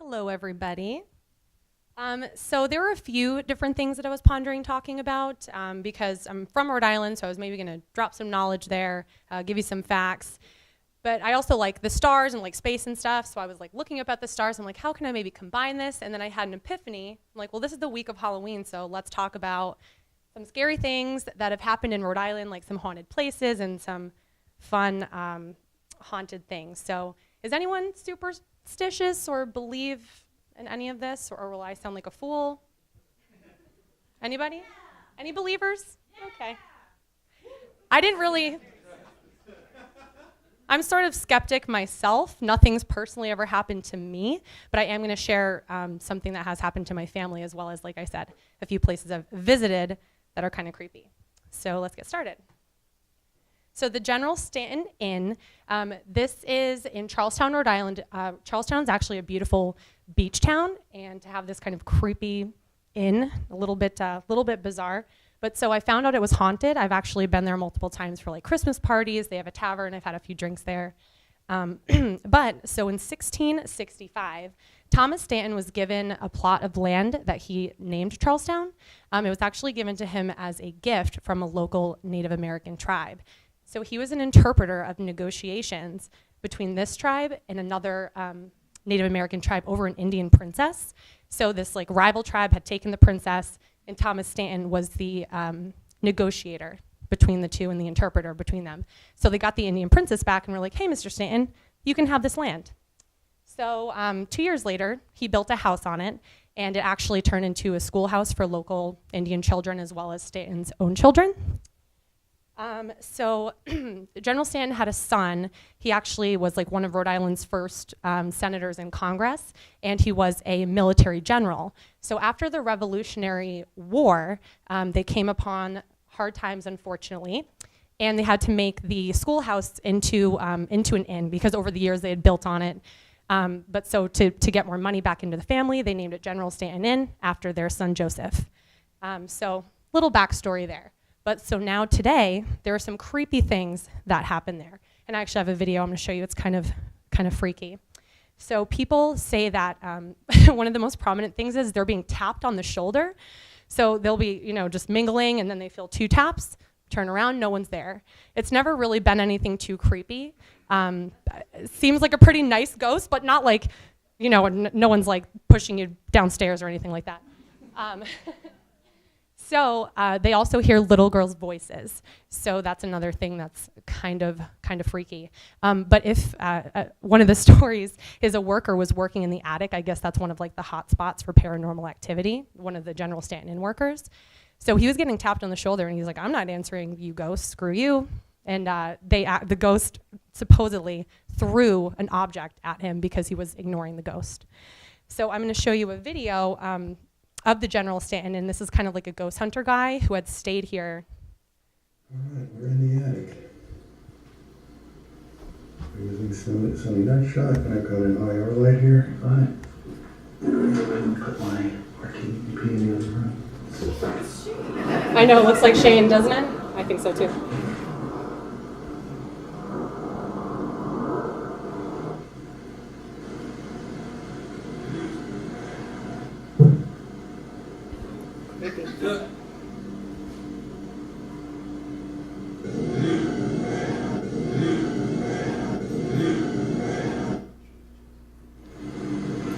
Hello, everybody. So there were a few different things that I was pondering talking about because I'm from Rhode Island, so I was maybe going to drop some knowledge there, give you some facts. But I also like the stars and like space and stuff, so I was like looking up at the stars. I'm like, how can I maybe combine this? And then I had an epiphany. I'm like, well, this is the week of Halloween, so let's talk about some scary things that have happened in Rhode Island, like some haunted places and some fun haunted things. So is anyone superstitious or believe in any of this, or will I sound like a fool? Anybody? Any believers? Okay. I didn't really... I'm sort of skeptic myself. Nothing's personally ever happened to me, but I am going to share something that has happened to my family, as well as, like I said, a few places I've visited that are kind of creepy. So let's get started. So the General Stanton Inn, this is in Charlestown, Rhode Island. Charlestown is actually a beautiful beach town, and to have this kind of creepy inn, a little bit bizarre. But so I found out it was haunted. I've actually been there multiple times for like Christmas parties. They have a tavern. I've had a few drinks there. But so in 1665, Thomas Stanton was given a plot of land that he named Charlestown. It was actually given to him as a gift from a local Native American tribe. So he was an interpreter of negotiations between this tribe and another Native American tribe over an Indian princess. So this like rival tribe had taken the princess, and Thomas Stanton was the negotiator between the two and the interpreter between them. So they got the Indian princess back and were like, hey, Mr. Stanton, you can have this land. So 2 years later, he built a house on it, and it actually turned into a schoolhouse for local Indian children as well as Stanton's own children. So General Stanton had a son. He actually was like one of Rhode Island's first senators in Congress, and he was a military general. So after the Revolutionary War, they came upon hard times, unfortunately, and they had to make the schoolhouse into an inn because over the years they had built on it. But so to get more money back into the family, they named it General Stanton Inn after their son Joseph. So little backstory there. But so now today, there are some creepy things that happen there. And I actually have a video I'm gonna show you. It's kind of freaky. So people say that one of the most prominent things is they're being tapped on the shoulder. So they'll be, just mingling, and then they feel two taps, turn around, no one's there. It's never really been anything too creepy. It seems like a pretty nice ghost, but not like, no one's like pushing you downstairs or anything like that. So they also hear little girls' voices. So that's another thing that's kind of freaky. But if one of the stories is a worker was working in the attic, I guess that's one of like the hot spots for paranormal activity, one of the General Stanton Inn workers. So he was getting tapped on the shoulder, and he's like, I'm not answering you, ghost, screw you. And the ghost supposedly threw an object at him because he was ignoring the ghost. So I'm gonna show you a video of the General Stanton, and this is kind of like a ghost hunter guy who had stayed here. All right, we're in the attic. Everything's sunny. Not shocked, and I've got an IR light here on it. And I'm going to put my RTP in the other room. I know, it looks like Shane, doesn't it? I think so too.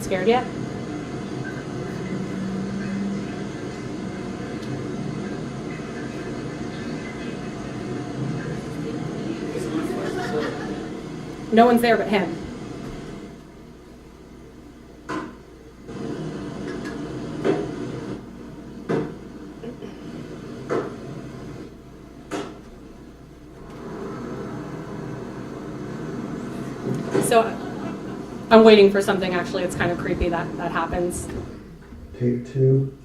Scared yet? No one's there but him. So I'm waiting for something, actually. It's kind of creepy that happens. Take two.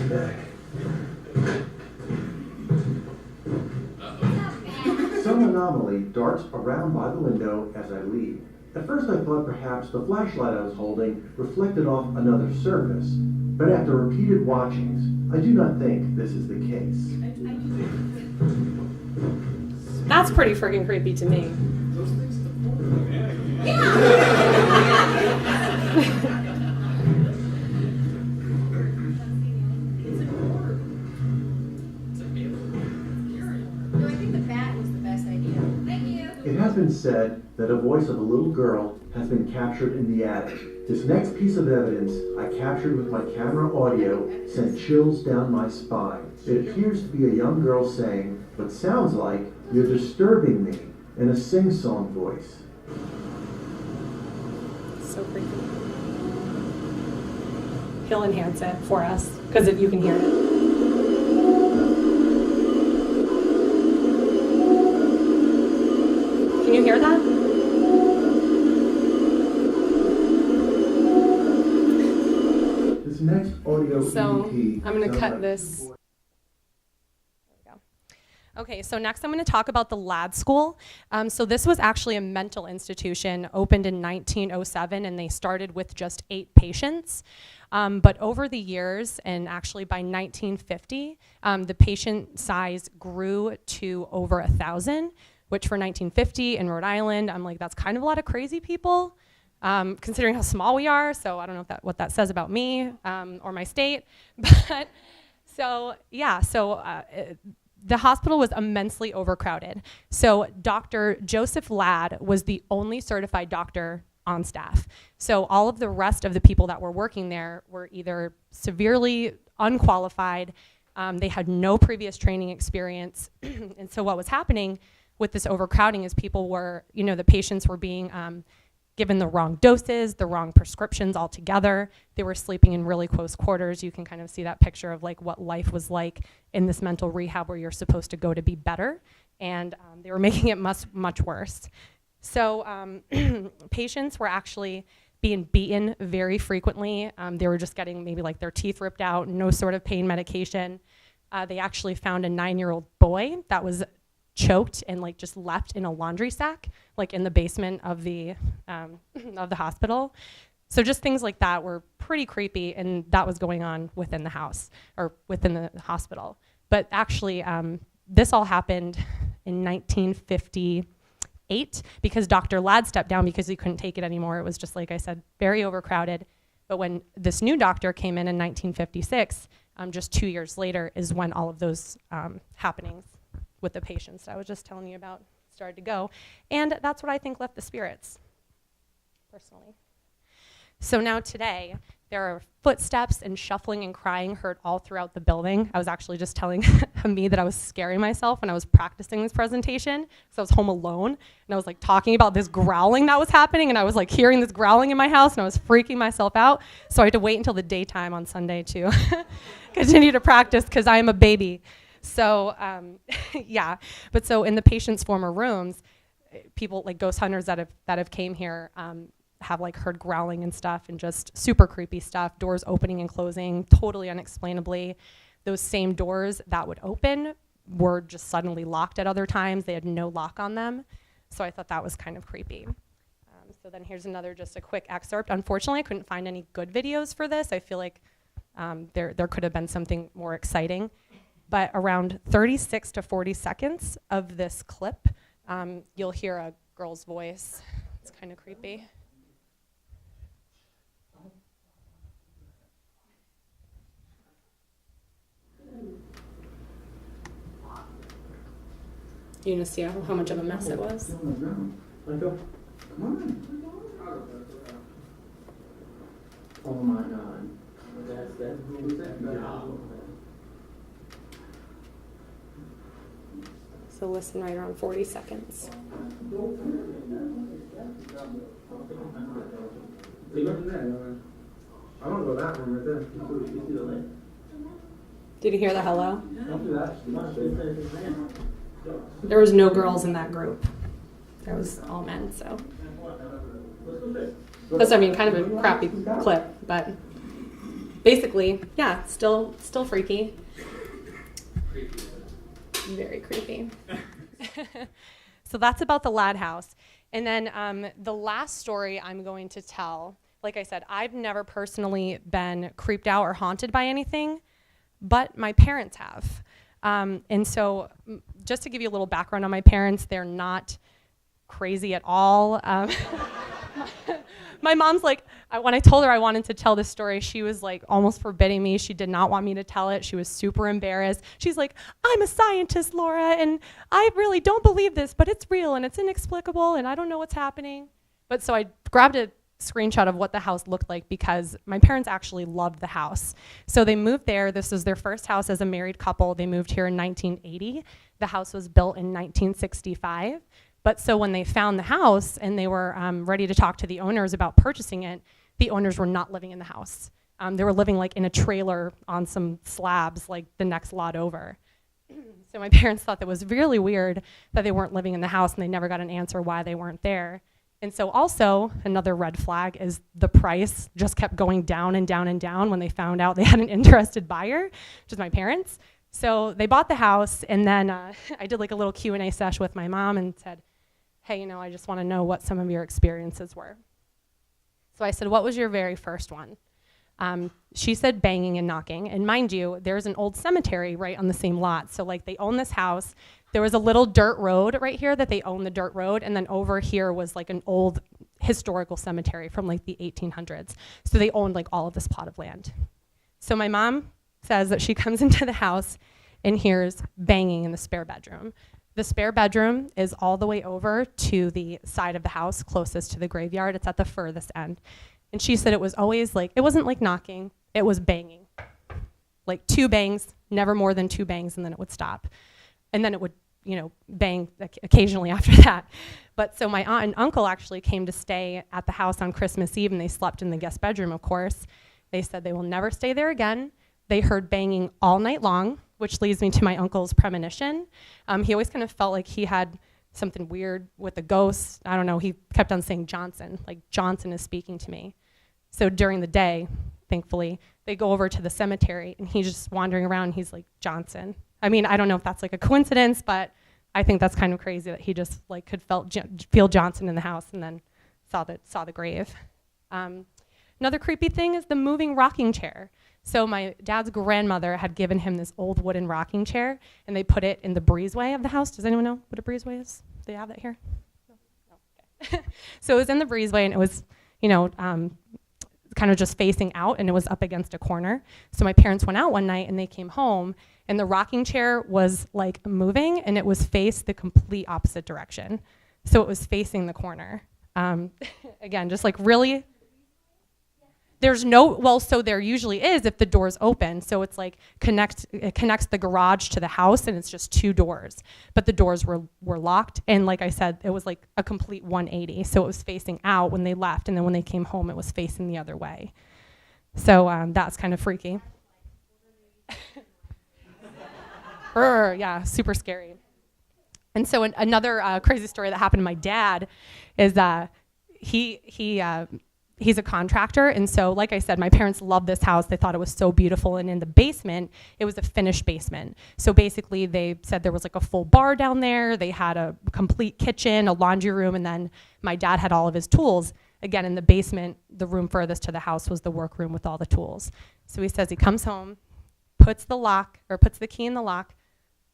Back. Some anomaly darts around by the window as I leave. At first I thought perhaps the flashlight I was holding reflected off another surface, but after repeated watchings, I do not think this is the case. That's pretty freaking creepy to me. Those things No, I think the bat was the best idea. Thank you. It has been said that a voice of a little girl has been captured in the attic. This next piece of evidence I captured with my camera audio sent chills down my spine. It appears to be a young girl saying what sounds like, "You're disturbing me," in a sing-song voice. So creepy. He'll enhance it for us because you can hear it. Can you hear that? This next audio So EVP I'm going to sounds cut like- this. There we go. Okay, so next I'm going to talk about the Ladd School. So this was actually a mental institution opened in 1907, and they started with just 8 patients. But over the years, and actually by 1950, the patient size grew to over 1,000, which for 1950 in Rhode Island, I'm like, that's kind of a lot of crazy people, considering how small we are. So I don't know what that says about me or my state. But so, yeah, so the hospital was immensely overcrowded. So Dr. Joseph Ladd was the only certified doctor on staff. So all of the rest of the people that were working there were either severely unqualified, they had no previous training experience. And so what was happening with this overcrowding is people were, the patients were being given the wrong doses, the wrong prescriptions altogether. They were sleeping in really close quarters. You can kind of see that picture of like what life was like in this mental rehab where you're supposed to go to be better. And they were making it much worse. So patients were actually being beaten very frequently. They were just getting maybe like their teeth ripped out, no sort of pain medication. They actually found a 9-year-old boy that was choked and like just left in a laundry sack, like in the basement of the hospital. So just things like that were pretty creepy, and that was going on within the house or within the hospital. But actually, this all happened in 1958 because Dr. Ladd stepped down because he couldn't take it anymore. It was just, like I said, very overcrowded. But when this new doctor came in 1956, just 2 years later is when all of those happenings with the patients that I was just telling you about started to go. And that's what I think left the spirits, personally. So now today, there are footsteps and shuffling and crying heard all throughout the building. I was actually just telling me that I was scaring myself when I was practicing this presentation. So I was home alone, and I was like talking about this growling that was happening, and I was like hearing this growling in my house, and I was freaking myself out. So I had to wait until the daytime on Sunday to continue to practice because I am a baby. So yeah, but so in the patient's former rooms, people like ghost hunters that have came here have like heard growling and stuff and just super creepy stuff, doors opening and closing totally unexplainably. Those same doors that would open were just suddenly locked at other times. They had no lock on them. So I thought that was kind of creepy. So then here's just a quick excerpt. Unfortunately, I couldn't find any good videos for this. I feel like there could have been something more exciting. But around 36 to 40 seconds of this clip, you'll hear a girl's voice. It's kind of creepy. You gonna see how much of a mess it was? Oh my God. So listen right around 40 seconds. I don't go that one right there. Did you hear the hello? There was no girls in that group. There was all men, so. That's, kind of a crappy clip, but basically, yeah, still freaky. Very creepy. So that's about the Ladd house. And then the last story I'm going to tell, like I said, I've never personally been creeped out or haunted by anything, but my parents have. And so just to give you a little background on my parents, they're not crazy at all. My mom's like, when I told her I wanted to tell this story, she was like almost forbidding me. She did not want me to tell it. She was super embarrassed. She's like, I'm a scientist, Laura, and I really don't believe this, but it's real and it's inexplicable and I don't know what's happening. But so I grabbed a screenshot of what the house looked like because my parents actually loved the house. So they moved there. This was their first house as a married couple. They moved here in 1980. The house was built in 1965. But so when they found the house and they were ready to talk to the owners about purchasing it, the owners were not living in the house. They were living like in a trailer on some slabs, like the next lot over. So my parents thought that was really weird that they weren't living in the house and they never got an answer why they weren't there. And so also another red flag is the price just kept going down and down and down when they found out they had an interested buyer, which is my parents. So they bought the house and then I did like a little Q&A session with my mom and said, hey, I just want to know what some of your experiences were. So I said, what was your very first one? She said banging and knocking. And mind you, there's an old cemetery right on the same lot. So like they own this house. There was a little dirt road right here that they owned the dirt road. And then over here was like an old historical cemetery from like the 1800s. So they owned like all of this plot of land. So my mom says that she comes into the house and hears banging in the spare bedroom. The spare bedroom is all the way over to the side of the house closest to the graveyard. It's at the furthest end. And she said it was always like, it wasn't like knocking, it was banging. Like 2 bangs, never more than 2 bangs, and then it would stop. And then it would, bang occasionally after that. But so my aunt and uncle actually came to stay at the house on Christmas Eve, and they slept in the guest bedroom, of course. They said they will never stay there again. They heard banging all night long, which leads me to my uncle's premonition. He always kind of felt like he had something weird with the ghosts. I don't know, he kept on saying Johnson, like Johnson is speaking to me. So during the day, thankfully, they go over to the cemetery and he's just wandering around and he's like, Johnson. I mean, I don't know if that's like a coincidence, but I think that's kind of crazy that he just like could feel Johnson in the house and then saw the grave. Another creepy thing is the moving rocking chair. So my dad's grandmother had given him this old wooden rocking chair, and they put it in the breezeway of the house. Does anyone know what a breezeway is? Do they have that here? No? Okay. So it was in the breezeway, and it was, kind of just facing out, and it was up against a corner. So my parents went out one night, and they came home, and the rocking chair was like moving, and it was faced the complete opposite direction. So it was facing the corner. Again, just like really. So there usually is if the door's open. So it's like it connects the garage to the house and it's just 2 doors. But the doors were locked. And like I said, it was like a complete 180. So it was facing out when they left. And then when they came home, it was facing the other way. So that's kind of freaky. Yeah, super scary. And so another crazy story that happened to my dad is he's a contractor, and so like I said, my parents loved this house. They thought it was so beautiful, and in the basement, it was a finished basement. So basically, they said there was like a full bar down there. They had a complete kitchen, a laundry room, and then my dad had all of his tools. Again, in the basement, the room furthest to the house was the workroom with all the tools. So he says he comes home, puts the key in the lock,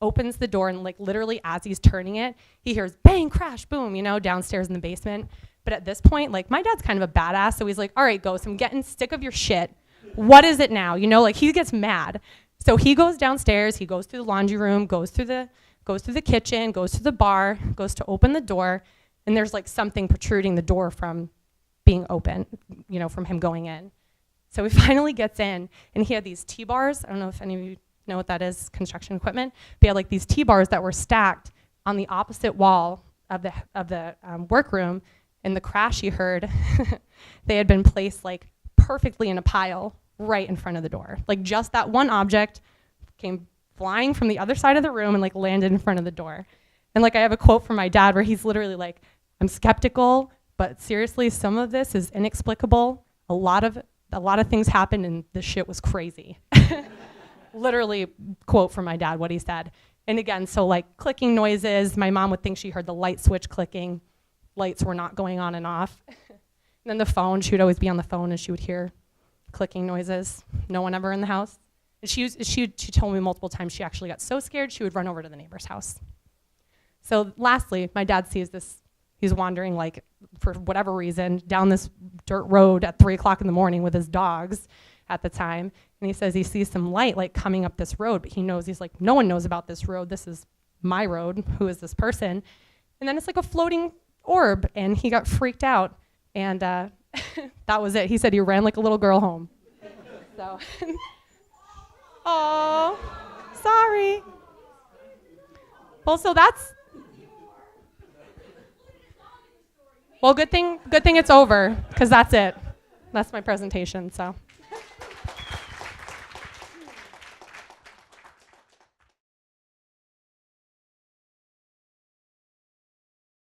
opens the door, and like literally as he's turning it, he hears bang, crash, boom, downstairs in the basement. But at this point, like my dad's kind of a badass, so he's like, all right, Ghost, I'm getting sick of your shit. What is it now? Like he gets mad. So he goes downstairs, he goes through the laundry room, goes through the kitchen, goes to the bar, goes to open the door, and there's like something protruding the door from being open, from him going in. So he finally gets in, and he had these T-bars. I don't know if any of you know what that is, construction equipment. But he had like these T-bars that were stacked on the opposite wall of the workroom. And the crash he heard, they had been placed like perfectly in a pile right in front of the door. Like just that one object came flying from the other side of the room and like landed in front of the door. And like I have a quote from my dad where he's literally like, I'm skeptical, but seriously, some of this is inexplicable. A lot of things happened and this shit was crazy. Literally quote from my dad, what he said. And again, so like clicking noises, my mom would think she heard the light switch clicking. Lights were not going on and off. And then the phone, she would always be on the phone and she would hear clicking noises. No one ever in the house. And she told me multiple times she actually got so scared she would run over to the neighbor's house. So lastly, my dad sees this, he's wandering like for whatever reason, down this dirt road at 3 o'clock in the morning with his dogs at the time. And he says he sees some light like coming up this road, but he knows, he's like, no one knows about this road. This is my road. Who is this person? And then it's like a floating orb, and he got freaked out. And that was it. He said he ran like a little girl home. So, oh, sorry. Well, so that's, well, good thing it's over, because that's it. That's my presentation, so.